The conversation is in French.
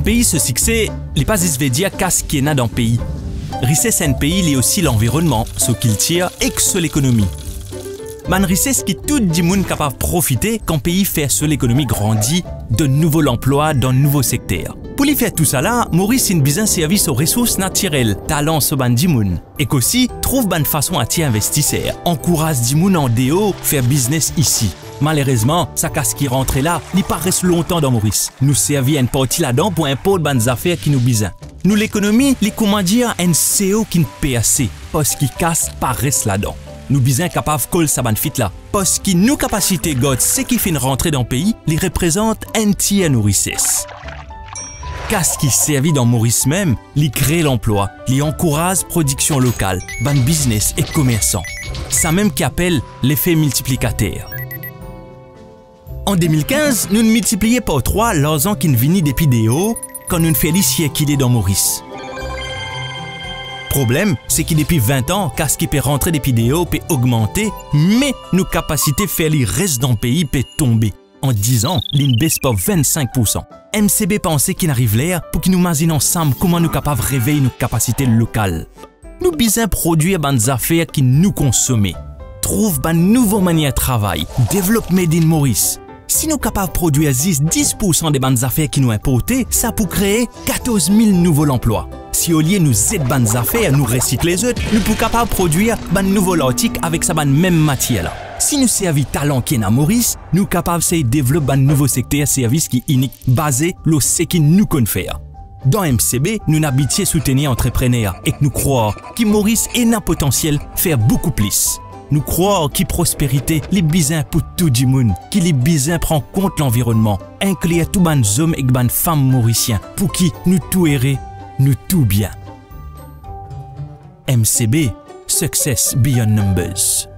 Un pays se succès, les pas veut dire qu'est-ce qu'il y a dans le pays. Richesse un pays, il y a aussi l'environnement, ce qu'il tire et que l'économie. Man richesse qui tout le monde capable de profiter quand le pays fait sur l'économie grandit, de nouveaux emplois dans de nouveaux secteurs. Pour lui faire tout ça là, Maurice une business service aux ressources naturelles, talents sur ban dimoun. Et qu'aussi, trouve bonne façon à tirer investisseurs. Encourage dimoun en déo, faire business ici. Malheureusement, ça casse qui rentre là, il pas reste longtemps dans Maurice. Nous servir une partie là-dedans pour impôts de bonnes affaires qui nous bisin. Nous l'économie, les comment dire, un CO qui ne paie assez, parce qu'il casse pas reste là-dedans. Nous bisin capable coller sa bonne fit là, parce que nos capacités God, ce qui fait rentrer dans le pays, les représente un tiers nos richesses. Qu'est-ce qui servit dans Maurice même, il crée l'emploi, il encourage production locale, ban business et commerçants. Ça même qui appelle l'effet multiplicateur. En 2015, nous multiplions par 3 l'argent qui nous vient depuis des hauts quand nous faisons qu'il est dans Maurice. Problème, c'est que depuis 20 ans, qu'est-ce qui peut rentrer depuis des hauts peut augmenter, mais nos capacités faire les restes dans le pays peut tomber. En 10 ans, l'une baisse par 25%. MCB pensait qu'il arrive l'air pour qu'il nous imagine ensemble comment nous capables de réveiller nos capacités locales. Nous besoin produire des affaires qui nous consomment. Trouve une nouvelle manière de travail. Développe Made in Maurice. Si nous sommes capables de produire 10% des bonnes affaires qui nous importent, ça peut créer 14 000 nouveaux emplois. Si au lieu de nous aider bonnes affaires, nous recycler les autres, nous sommes capables de produire un nouveau article avec sa même matière là. Si nous servons talent qui est à Maurice, nous sommes capables de développer un nouveau secteur service qui est unique, basé sur ce que nous connaissons faire. Dans MCB, nous n'habitons soutenir entrepreneurs et nous croyons que Maurice a un potentiel de faire beaucoup plus. Nous croyons que prospérité, les besoins pour tout le monde, que les besoins prennent compte l'environnement, inclure tous les hommes et les femmes mauriciens, pour qui nous tout errer, nous tout bien. MCB, Success Beyond Numbers.